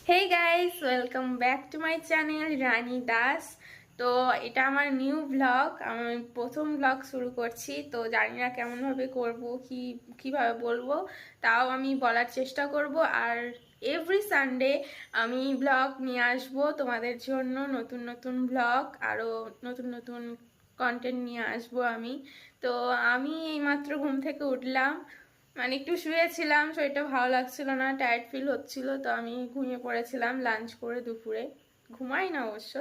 Hey guys, welcome back to my channel Rani Das. তো এটা আমার নিউ ব্লগ, আমি প্রথম ব্লগ শুরু করছি। তো জানি না কেমনভাবে করব, কিভাবে বলবো, তাও আমি বলার চেষ্টা করব। আর এভরি সানডে আমি ব্লগ নিয়ে আসব তোমাদের জন্য, নতুন নতুন ব্লগ, আরও নতুন নতুন কন্টেন্ট নিয়ে আসবো আমি। তো আমি এইমাত্র ঘুম থেকে উঠলাম, মানে একটু শুয়েছিলাম, শরীরটা ভালো লাগছিল না, টায়ার্ড ফিল হচ্ছিল, তো আমি ঘুমিয়ে পড়েছিলাম লাঞ্চ করে দুপুরে। ঘুমাই না অবশ্য।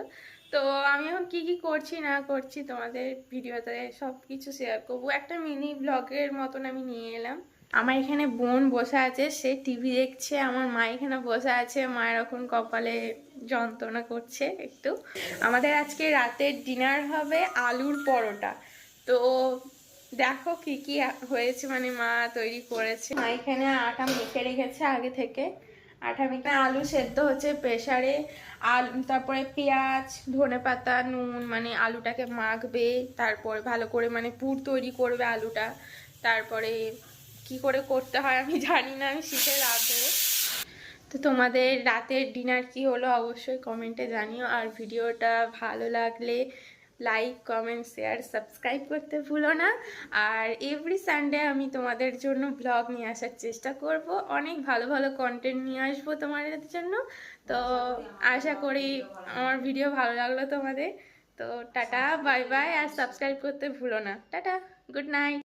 তো আমি এখন কি কি করছি না করছি তোমাদের ভিডিওতে সব কিছু শেয়ার করবো, একটা মিনি ব্লগের মতন আমি নিয়ে এলাম। আমার এখানে বোন বসে আছে, সে টিভি দেখছে। আমার মা এখানে বসে আছে, মায়ের এখন কপালে যন্ত্রণা করছে একটু। আমাদের আজকে রাতের ডিনার হবে আলুর পরোটা। তো দেখো কি কি হয়েছে, মানে মা তৈরি করেছে। মা এখানে আটা মেখে রেখেছে আগে থেকে। আটা মেখে আলু সেদ্ধ হচ্ছে প্রেসারে। আলু, তারপরে পেঁয়াজ, ধনেপাতা, নুন, মানে আলুটাকে মাখবে, তারপর ভালো করে মানে পুর তৈরি করবে আলুটা। তারপরে কি করে করতে হয় আমি জানি না, আমি শিখে রাখবো। তো তোমাদের রাতের ডিনার কি হলো অবশ্যই কমেন্টে জানিও। আর ভিডিওটা ভালো লাগলে লাইক, কমেন্ট, শেয়ার, সাবস্ক্রাইব করতে ভুলো না। আর এভরি সানডে আমি তোমাদের জন্য ব্লগ নিয়ে আসার চেষ্টা করব, অনেক ভালো ভালো কন্টেন্ট নিয়ে আসবো তোমাদের জন্য। তো আশা করি আমার ভিডিও ভালো লাগলো তোমাদের। তো টাটা, বাই বাই, আর সাবস্ক্রাইব করতে ভুলো না। Tata, good night.